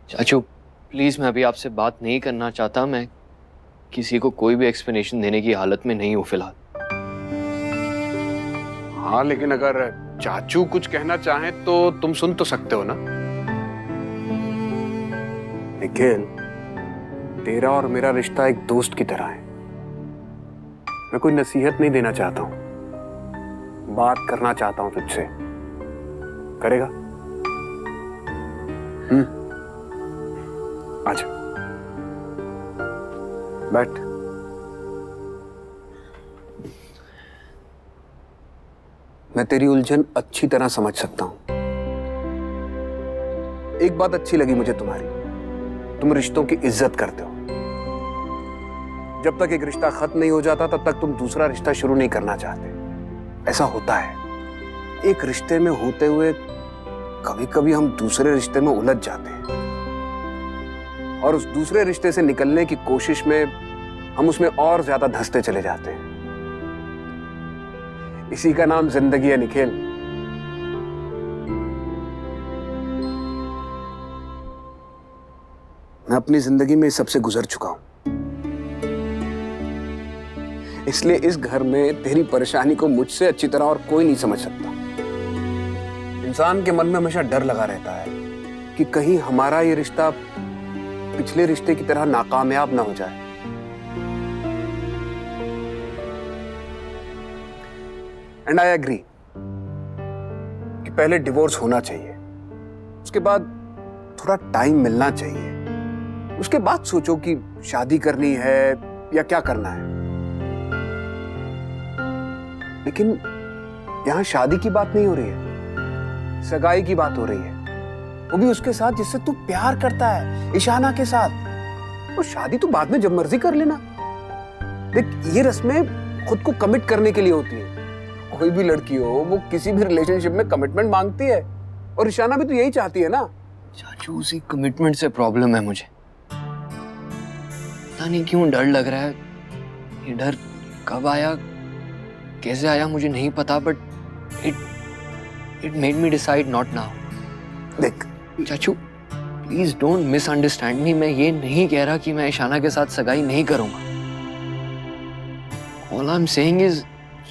चाचू प्लीज, मैं अभी आपसे बात नहीं करना चाहता। मैं किसी को कोई भी एक्सप्लेनेशन देने की हालत में नहीं हूँ फिलहाल। हाँ, लेकिन अगर चाचू कुछ कहना चाहें तो तुम सुन तो सकते हो ना। निखिल, तेरा और मेरा रिश्ता एक दोस्त की तरह है। मैं कोई नसीहत नहीं देना चाहता हूं, बात करना चाहता हूं तुझसे। करेगा? आजा, बैठ। मैं तेरी उलझन अच्छी तरह समझ सकता हूं। एक बात अच्छी लगी मुझे तुम्हारी, तुम रिश्तों की इज्जत करते हो। जब तक एक रिश्ता खत्म नहीं हो जाता तब तक तुम दूसरा रिश्ता शुरू नहीं करना चाहते। ऐसा होता है, एक रिश्ते में होते हुए कभी कभी हम दूसरे रिश्ते में उलझ जाते हैं और उस दूसरे रिश्ते से निकलने की कोशिश में हम उसमें और ज्यादा धंसते चले जाते हैं। इसी का नाम जिंदगी है निखिल। मैं अपनी जिंदगी में सबसे गुजर चुका हूं, इसलिए इस घर में तेरी परेशानी को मुझसे अच्छी तरह और कोई नहीं समझ सकता। इंसान के मन में हमेशा डर लगा रहता है कि कहीं हमारा ये रिश्ता पिछले रिश्ते की तरह नाकामयाब ना हो जाए। एंड आई एग्री कि पहले डिवोर्स होना चाहिए, उसके बाद थोड़ा टाइम मिलना चाहिए, उसके बाद सोचो कि शादी करनी है या क्या करना है। लेकिन यहां शादी की बात नहीं हो रही है, सगाई की बात हो रही है, वो भी उसके साथ जिससे तू प्यार करता है, इशाना के साथ। और शादी तो बाद में जब मर्जी कर लेना। देख, ये रस्में खुद को कमिट करने के लिए होती है। कोई भी लड़की हो, वो किसी भी रिलेशनशिप में कमिटमेंट मांगती है, और इशाना भी तो यही चाहती है ना। चाचू उसी कमिटमेंट से प्रॉब्लम है मुझे। पता नहीं क्यों डर लग रहा है। ये डर कब आया, कैसे आया मुझे नहीं पता, but it made me decide not now. देख चाचू प्लीज डोंट मिसअंडरस्टैंड मी। मैं ये नहीं कह रहा कि मैं ईशाना के साथ सगाई नहीं करूंगा। All I am saying is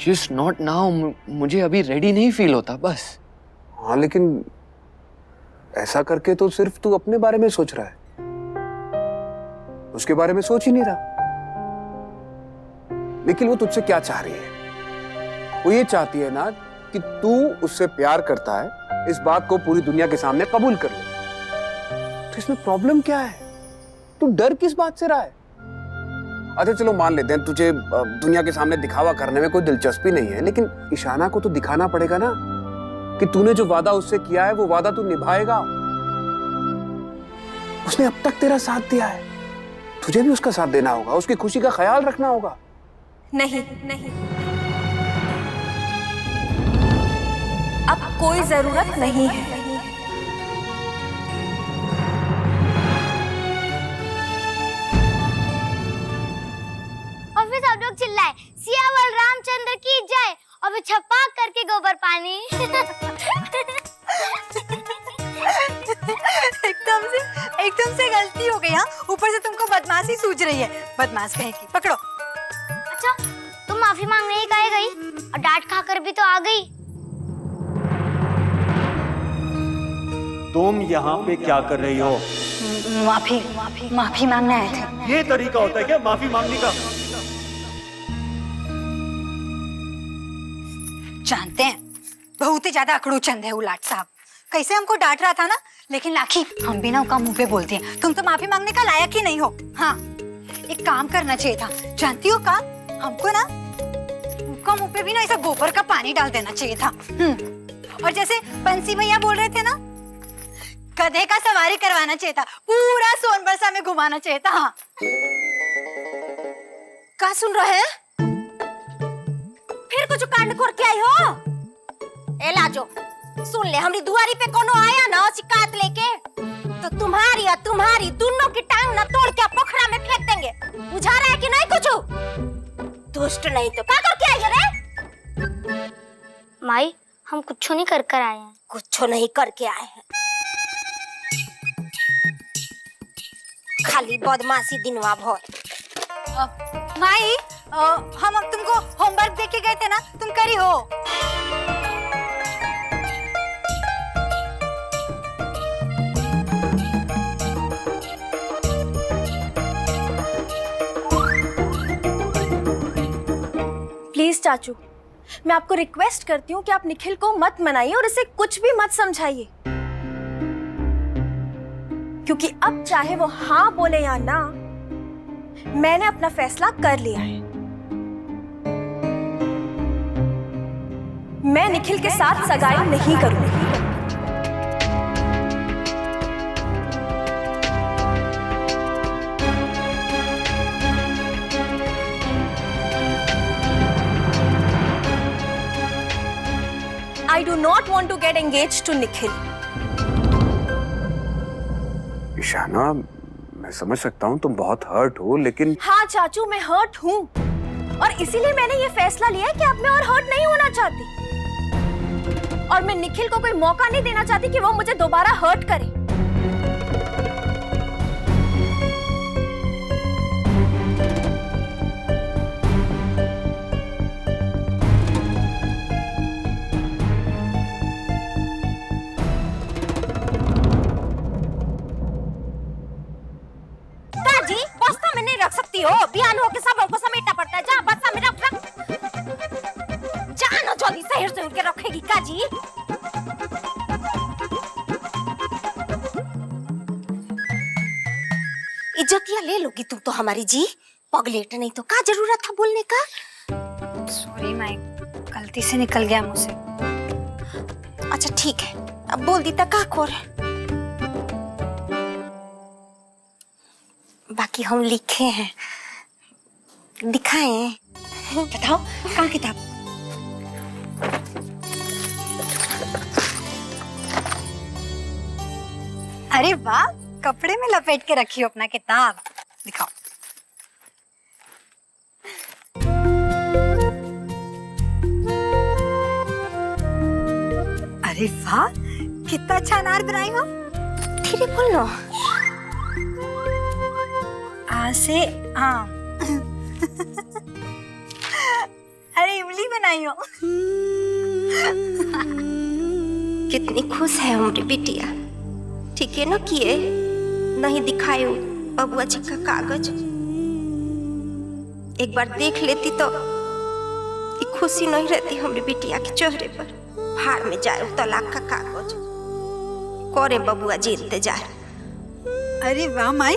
just not now. मुझे अभी रेडी नहीं फील होता, बस। हाँ, लेकिन ऐसा करके तो सिर्फ तू अपने बारे में सोच रहा है, उसके बारे में सोच ही नहीं रहा। लेकिन वो तुझसे क्या चाह रही है? वो ये चाहती है ना कि तू उससे प्यार करता है, इस बात को पूरी दुनिया के सामने कबूल कर ले। तो इसमें प्रॉब्लम क्या है? तू डर किस बात से रहा है? अच्छा चलो मान लेते हैं तुझे दुनिया के सामने दिखावा करने में कोई दिलचस्पी नहीं है, लेकिन इशाना को तो दिखाना पड़ेगा ना कि तूने जो वादा उससे किया है वो वादा तू निभाएगा। उसने अब तक तेरा साथ दिया है, तुझे भी उसका साथ देना होगा, उसकी खुशी का ख्याल रखना होगा। नहीं नहीं, अब कोई जरूरत नहीं है। और फिर सब लोग चिल्लाए, सियावर रामचंद्र की जय, और फिर छपाक करके गोबर पानी। एकदम से गलती हो गई। हाँ, ऊपर से तुमको बदमाशी सूझ रही है। बदमाश कहीं की, पकड़ो। अच्छा, तुम माफी मांगने ही काहे गई? और डांट खाकर भी तो आ गई। तुम यहाँ पे क्या कर रही हो? माफी मांगने आए थे। ये तरीका होता है क्या माफी मांगने का? जानते हैं, बहुत ही ज्यादा अकड़ूचंद है उलाट साहब। कैसे हमको डांट रहा था ना, लेकिन लाखी हम भी ना उसका मुंह पे बोलते हैं, तुम तो माफी मांगने का लायक ही नहीं हो। हाँ, एक काम करना चाहिए था, जानती हो का? हमको ना उनका मुंह पे भी ना ऐसा गोबर का पानी डाल देना चाहिए था। और जैसे बंसी भैया बोल रहे थे ना, गधे का सवारी करवाना चाहिए था, पूरा सोनबरसा में घुमाना चाहिए था। हाँ, क्या सुन रहे हैं? फिर कुछ कांड करके आई हो? ए लाजो, सुन ले, हमारी दुआरी पे कोनो आया ना शिकायत लेके, तो तुम्हारी और तुम्हारी दोनों की टांग ना तोड़ के पोखरा में फेंक देंगे। बुझा रहा है कि नहीं कुछ? दुष्ट नहीं तो क्या करके आई रे? माई, हम कुछ नहीं कर आए हैं। कुछ नहीं करके आए हैं। खाली बदमाशी दिनवा भर। माई हम अब तुमको होमवर्क दे के गए थे ना, तुम करी हो? प्लीज चाचू, मैं आपको रिक्वेस्ट करती हूँ कि आप निखिल को मत मनाइए और इसे कुछ भी मत समझाइए, क्योंकि अब चाहे वो हाँ बोले या ना, मैंने अपना फैसला कर लिया है। मैं निखिल के साथ सगाई नहीं करूंगी। I do not want to get engaged to Nikhil. Ishana, मैं समझ सकता हूँ तुम बहुत हर्ट हो, लेकिन हाँ चाचू, मैं हर्ट हूँ और इसीलिए मैंने ये फैसला लिया है कि अब मैं और हर्ट नहीं होना चाहती, और मैं निखिल को कोई मौका नहीं देना चाहती कि वो मुझे दोबारा हर्ट करे। काजी, बस्ता में नहीं रख सकती हो, बिहान होके सब को समेटना पड़ता है। जा बस्ता में रख। जा ना जल्दी, शहर से उठ के रखेगी काजी। इज्जतिया ले लोगी तुम तो हमारी जी, पगलेट नहीं तो क्या जरूरत था बोलने का। सॉरी माई, गलती से निकल गया मुझसे। अच्छा ठीक है, अब बोल दी तो का खोर। बाकी हम लिखे हैं, दिखाएं। बताओ कहाँ किताब? अरे वाह, कपड़े में लपेट के रखी हो अपना किताब, दिखाओ। अरे वाह, कितना अच्छा अनार बनाई हो। धीरे बोलो। आ से आम। अरे इमली बनाई हो। कितनी खुश है हमारी बिटिया। ठीक है ना किए, नहीं दिखाए बबुआ जी का कागज। एक बार देख लेती तो ये खुशी नहीं रहती हमारी बिटिया के चेहरे पर। भाड़ में जाए तलाक का कागज। करे बबुआ जी इंतजार। अरे वाह माई,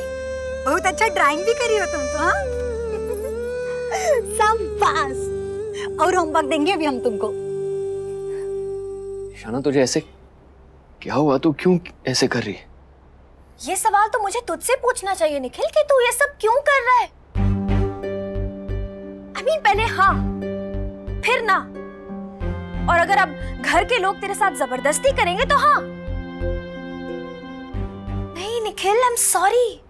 बहुत अच्छा ड्राइंग भी करी हो तुम तो। हाँ शाबाश। और होमवर्क देंगे अभी हम तुमको। ईशाना, तुझे ऐसे क्या हुआ? तू क्यों ऐसे कर रही है? ये सवाल तो मुझे तुझसे पूछना चाहिए निखिल कि तू ये सब क्यों कर रहा है। पहले हाँ फिर ना, और अगर अब घर के लोग तेरे साथ जबरदस्ती करेंगे तो हाँ। नहीं निखिल, आई एम सॉरी,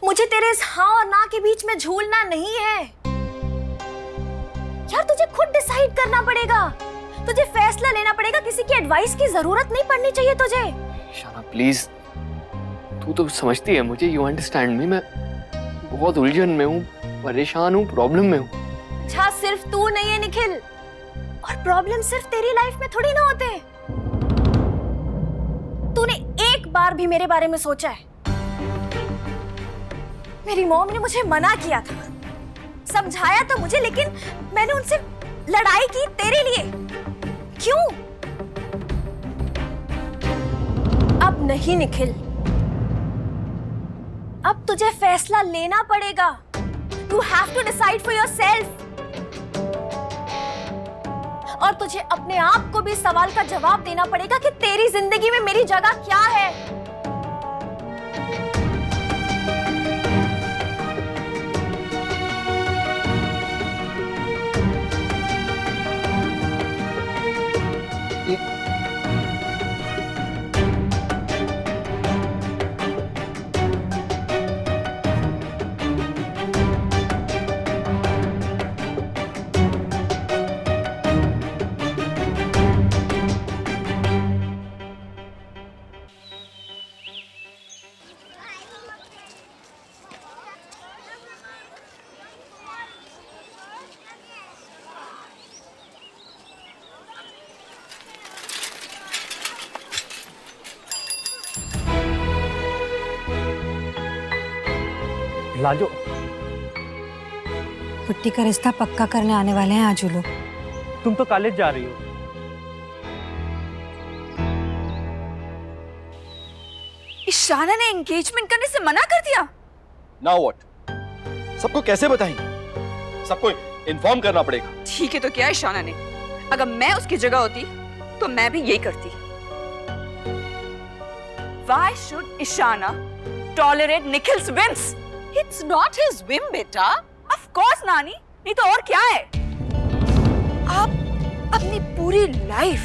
मुझे तेरे इस हाँ और ना के बीच में झूलना नहीं है यार। तुझे खुद डिसाइड करना पड़ेगा, तुझे फैसला लेना पड़ेगा, किसी की एडवाइस की जरूरत नहीं पड़नी चाहिए तुझे। ईशाना प्लीज, तू तो समझती है मुझे, यू अंडरस्टैंड मी। मैं बहुत उलझन में हूँ, परेशान हूँ, प्रॉब्लम में हूँ। अच्छा, सिर्फ तू नहीं है निखिल, और प्रॉब्लम सिर्फ तेरी लाइफ में थोड़ी ना होते। तूने एक बार भी मेरे बारे में सोचा है? मेरी मॉम ने मुझे मना किया था, समझाया था मुझे, लेकिन मैंने उनसे लड़ाई की तेरे लिए। क्यों? अब नहीं निखिल, अब तुझे फैसला लेना पड़ेगा। You have to decide for yourself. और तुझे अपने आप को भी सवाल का जवाब देना पड़ेगा कि तेरी जिंदगी में मेरी जगह क्या है। लाजो, पुट्टी का रिश्ता पक्का करने आने वाले हैं आजू लोग। तुम तो कॉलेज जा रही हो। ईशाना ने एंगेजमेंट करने से मना कर दिया। Now what? सबको कैसे बताएंगे? सबको इन्फॉर्म करना पड़ेगा। ठीक है तो क्या ईशाना ने? अगर मैं उसकी जगह होती तो मैं भी यही करती। Why should Ishana tolerate Nikhil's whims? It's not his whim, बेटा। Of course, नानी। नहीं तो और क्या है? आप अपनी पूरी लाइफ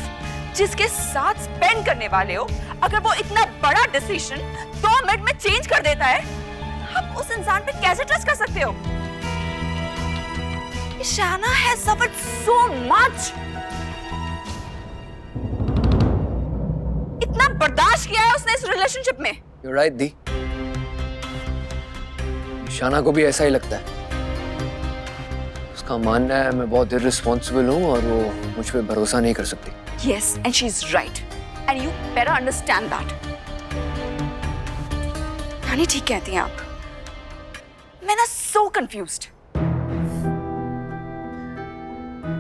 जिसके साथ स्पेंड करने वाले हो, अगर वो इतना बड़ा डिसीजन 2 मिनट में चेंज कर देता है, आप उस इंसान पे कैसे ट्रस्ट कर सकते हो? Ishana has suffered so much. इतना बर्दाश्त किया है उसने इस रिलेशनशिप में। You're right, दी। ईशाना को भी ऐसा ही लगता है। उसका मानना है मैं बहुत इररिस्पॉन्सिबल हूँ और वो मुझ पे भरोसा नहीं कर सकती। Yes, and she's right. And you better understand that. नानी ठीक कहती हैं आप। मैं ना so confused.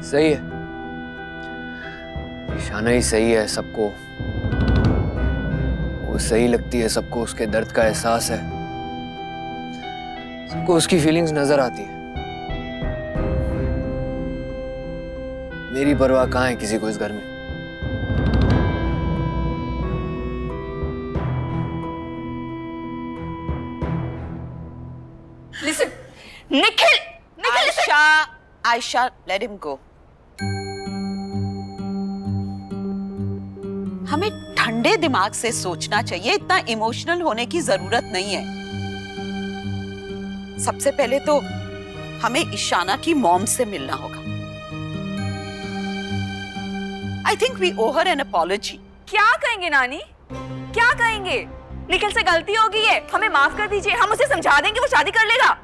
सही है, ईशाना ही सही है सबको। वो सही लगती है सबको, उसके दर्द का एहसास है, सबको उसकी फीलिंग्स नजर आती है। मेरी परवाह कहाँ है किसी को इस घर में? Listen, Nikhil, listen. Aisha, let him go. हमें ठंडे दिमाग से सोचना चाहिए, इतना इमोशनल होने की जरूरत नहीं है। सबसे पहले तो हमें ईशाना की मॉम से मिलना होगा। I think we owe her an apology. क्या कहेंगे नानी? क्या कहेंगे? निखिल से गलती हो गई है, हमें माफ कर दीजिए। हम उसे समझा देंगे, वो शादी कर लेगा।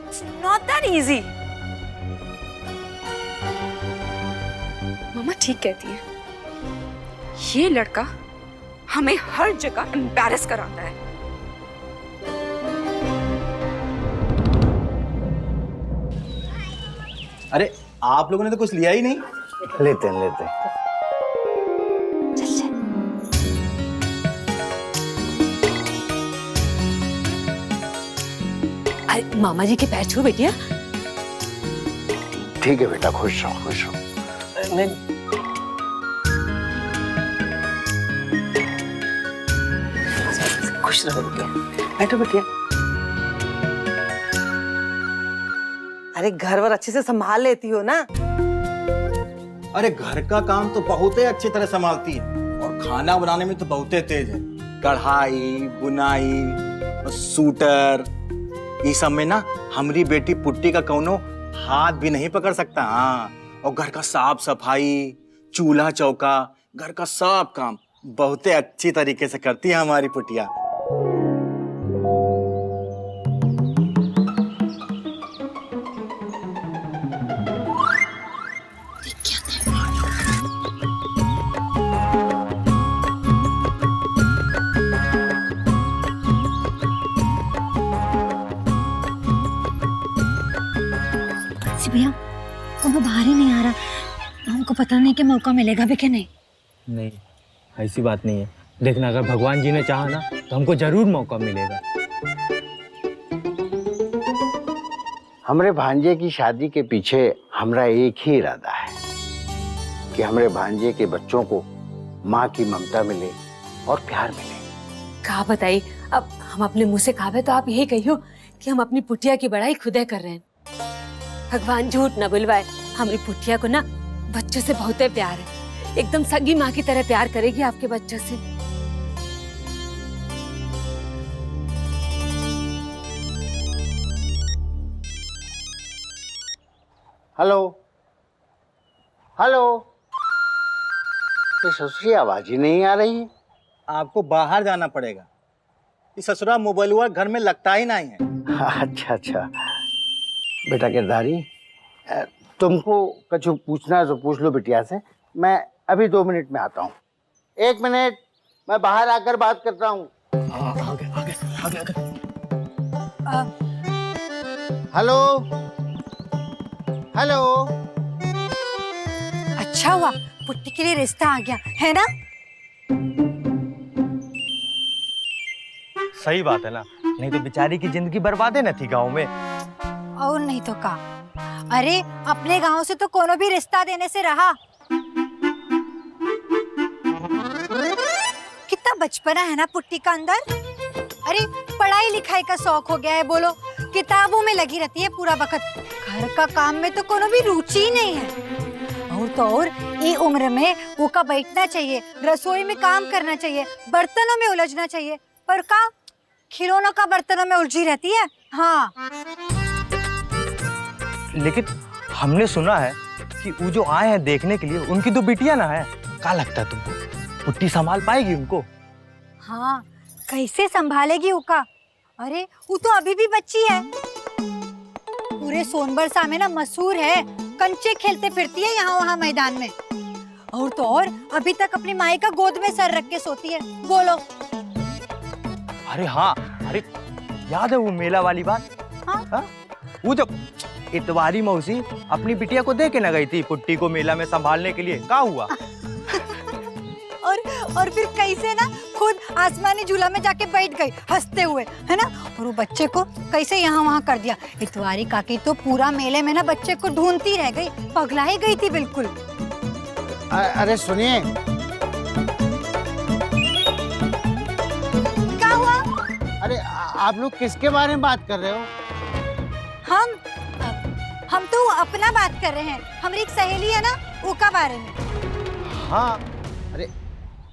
It's not that easy. मामा ठीक कहती है। ये लड़का हमें हर जगह एम्बैरेस कराता है। अरे आप लोगों ने तो कुछ लिया ही नहीं। लेते हैं। अरे मामा जी के पैर छू बेटिया। ठीक है बेटा, खुश रहो। नहीं, खुश रहो बेटिया, बैठो बेटिया। अरे घर वर अच्छे से संभाल लेती हो ना? अरे घर का काम तो बहुत ही अच्छी तरह संभालती है और खाना बनाने में तो बहुत ही तेज है। कढ़ाई, बुनाई, सूटर, ये सब में ना हमारी बेटी पुट्टी का कौनो हाथ भी नहीं पकड़ सकता। हाँ, और घर का साफ सफाई, चूल्हा चौका, घर का सब काम बहुत ही अच्छी तरीके से करती है हमारी पुटिया। भैया वो बाहर ही नहीं आ रहा, हमको पता नहीं कि मौका मिलेगा भी कि नहीं। नहीं, ऐसी बात नहीं है। देखना, अगर भगवान जी ने चाहा ना तो हमको जरूर मौका मिलेगा। हमरे भांजे की शादी के पीछे हमरा एक ही इरादा है कि हमरे भांजे के बच्चों को माँ की ममता मिले और प्यार मिले। कहा बताइए, अब हम अपने मुंह से कहा तो आप यही कहियो कि हम अपनी पुटिया की बड़ाई खुदे कर रहे हैं। भगवान झूठ न बुलवाए, हमारी पुटिया को ना बच्चों से बहुत प्यार है। एकदम सगी माँ की तरह प्यार करेगी आपके बच्चों से। हेलो हेलो, ये ससुरी आवाज ही नहीं आ रही है। आपको बाहर जाना पड़ेगा। इस ससुरा मोबाइल हुआ घर में लगता ही नहीं है। अच्छा बेटा किरदारी, तुमको कुछ पूछना है तो पूछ लो बिटिया से। मैं अभी 2 मिनट में आता हूँ। 1 मिनट, मैं बाहर आकर बात करता हूँ। Hello hello. अच्छा हुआ पुट्टी के लिए रिश्ता आ गया है ना। सही बात है ना, नहीं तो बेचारी की जिंदगी बर्बाद है न थी गांव में। और नहीं तो का। अरे अपने गांव से तो कोनो भी रिश्ता देने से रहा। कितना बचपना है ना पुट्टी का अंदर। अरे पढ़ाई लिखाई का शौक हो गया है, बोलो किताबों में लगी रहती है पूरा वक्त। घर का काम में तो कोनो भी रुचि ही नहीं है। और तो और ये उम्र में वो का बैठना चाहिए, रसोई में काम करना चाहिए, बर्तनों में उलझना चाहिए, पर का खिलौनों का बर्तनों में उलझी रहती है। हाँ लेकिन हमने सुना है कि वो जो आए हैं देखने के लिए उनकी तो बिटिया ना है। क्या लगता है तुमको पुट्टी संभाल पाएगी उनको? हाँ कैसे संभालेगी उका। अरे वो तो अभी भी बच्ची है। पूरे सोनबरसा में ना मशहूर है, कंचे खेलते फिरती है यहाँ वहाँ मैदान में। और तो और अभी तक अपनी माई का गोद में सर रख के सोती है, बोलो। अरे हाँ, अरे याद है वो मेला वाली बात? हाँ? हाँ? वो जब इतवारी मौसी अपनी बिटिया को दे के न गई थी पुट्टी को मेला में संभालने के लिए, क्या हुआ? और फिर कैसे ना खुद आसमानी झूला में जाके बैठ गई हंसते हुए, है ना। और वो बच्चे को कैसे यहाँ वहाँ कर दिया। इतवारी काकी तो पूरा मेले में ना बच्चे को ढूंढती रह गई, पगला ही गई थी बिल्कुल। अरे सुनिए, क्या हुआ? अरे आप लोग किसके बारे में बात कर रहे हो? हम तो अपना बात कर रहे हैं। हमारी एक सहेली है ना, उसका बारे में। हाँ, अरे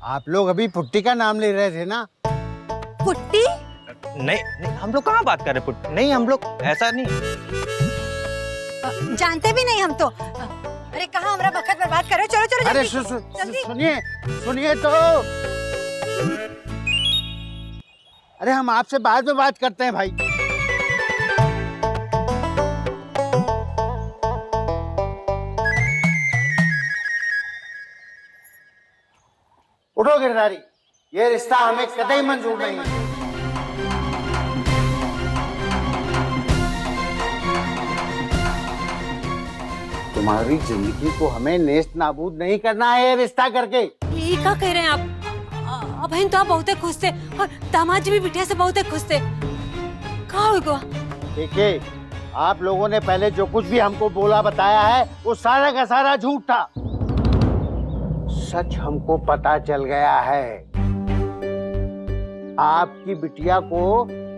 आप लोग अभी पुट्टी का नाम ले रहे थे ना? पुट्टी? नहीं, हम लोग कहाँ बात कर रहे पुट्टी? नहीं, हम लोग ऐसा नहीं जानते भी नहीं हम तो। अरे कहाँ हमारा वक्त बर्बाद कर रहे हो। चलो चलो अरे जल्दी। सुनिए तो। अरे हम आपसे बाद में बात करते हैं भाई। उठो गिरधारी, ये रिश्ता हमें कतई मंजूर नहीं है। तुम्हारी जिंदगी को हमें नेस्त नाबूद नहीं करना है ये रिश्ता करके। ये क्या कह रहे हैं आप? बहन तो आप बहुत खुश थे और दामाद जी भी बिटिया से बहुत खुश थे। कहाँ होगा? देखिए, आप लोगों ने पहले जो कुछ भी हमको बोला बताया है वो सारा का सारा झूठ था। सच हमको पता चल गया है। आपकी बिटिया को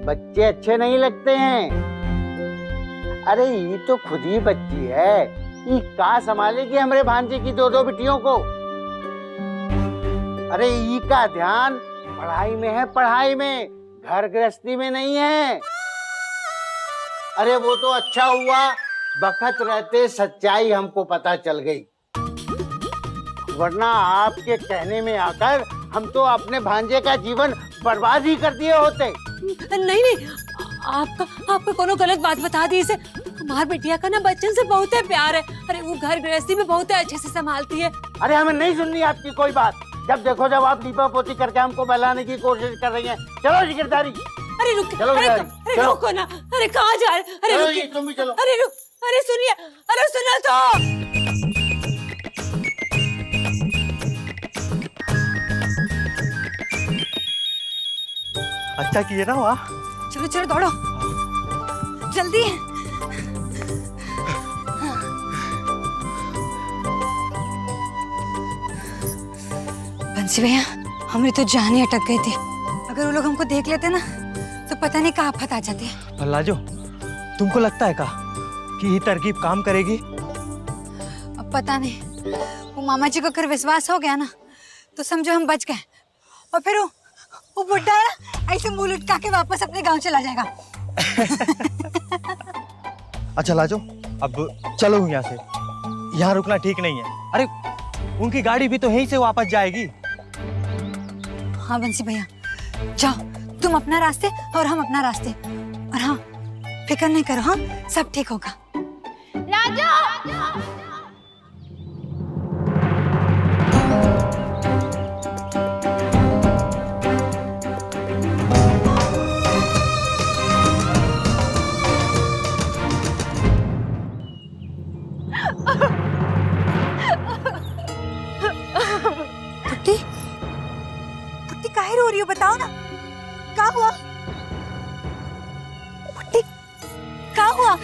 बच्चे अच्छे नहीं लगते हैं। अरे ये तो खुद ही बच्ची है, ये कहाँ संभालेगी हमारे भांजे की दो दो बिटियों को। अरे ये का ध्यान पढ़ाई में है, पढ़ाई में, घर गृहस्थी में नहीं है। अरे वो तो अच्छा हुआ बखत रहते सच्चाई हमको पता चल गई, वरना आपके कहने में आकर हम तो अपने भांजे का जीवन बर्बाद ही कर दिए होते। नहीं, आपका कोनो गलत बात बता दी इसे। हमार बिटिया का ना बच्चन से बहुत प्यार है। अरे वो घर गृहस्थी में बहुत अच्छे से संभालती है। अरे हमें नहीं सुननी आपकी कोई बात। जब देखो जब आप लीपा पोती करके हमको बहलाने की कोशिश कर रही हैं। चलो जी गिरधारी। अरे रुक, अरे रुको ना। अरे कहाँ जा रहे? अरे रुक, तुम भी चलो। अरे रुक, अरे सुनिए, अरे सुनो तो। अच्छा किए ना वहाँ। चलो चलो दौड़ो जल्दी। बंसी भैया, हमारी तो जान ही अटक गई थी। अगर वो लोग हमको देख लेते ना तो पता नहीं कहाँ आफत आ जाती। भल्लाजो, तुमको लगता है कि ये तरकीब काम करेगी? अब पता नहीं। वो मामा जी को अगर विश्वास हो गया ना तो समझो हम बच गए। और फिर वो बुड्ढा है ना, ऐसे मुंह लुटका के वापस अपने गांव चला जाएगा। अच्छा लाजो, अब चलो यहाँ से। यहाँ रुकना ठीक नहीं है। अरे उनकी गाड़ी भी तो यहीं से वापस जाएगी। हाँ बंसी भैया, जाओ तुम अपना रास्ते और हम अपना रास्ते। और हाँ, फिक्र नहीं करो, हाँ सब ठीक होगा। राजू! बताओ ना, क्या हुआ? पुट्टी, क्या हुआ?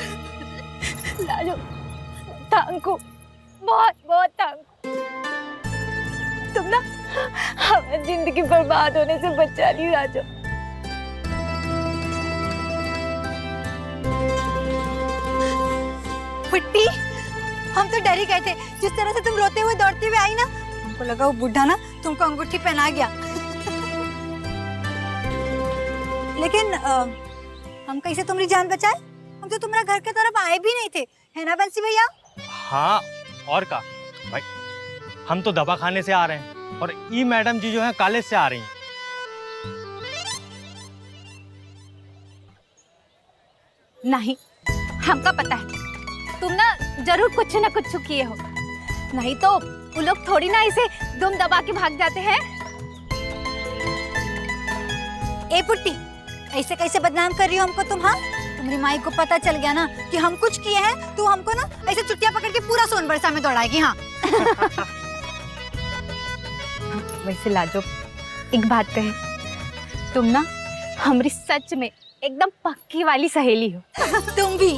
लाजो, टांग को बहुत बहुत टांग। तुम ना हमें जिंदगी बर्बाद होने से बचा ली राजो। पुट्टी, हम तो डर ही गए थे। जिस तरह से तुम रोते हुए दौड़ते हुए आई ना, हमको लगा वो बुढ़ा ना तुमको अंगूठी पहना गया। लेकिन हम कैसे तुम्हारी जान बचाए? हम तो तुम्हारा घर के तरफ आए भी नहीं थे, है ना बंसी भैया? हाँ, और का भाई, हम तो दवा खाने से आ रहे हैं और ई मैडम जी जो है कॉलेज से आ रही हैं। नहीं, हमका पता है तुम ना जरूर कुछ न कुछ किए हो, नहीं तो वो लोग थोड़ी ना इसे दुम दबा के भाग जाते हैं। ए पुट्टी, ऐसे कैसे बदनाम कर रही हो हमको तुम? हाँ, तुम्हारी माई को पता चल गया ना कि हम कुछ किए हैं, तो हमको ना ऐसे चुटिया पकड़ के पूरा सोनबरसा में दौड़ाएगी। हाँ। वैसे लाजो, एक बात कहे, तुम ना हमारी सच में एकदम पक्की वाली सहेली हो। तुम भी।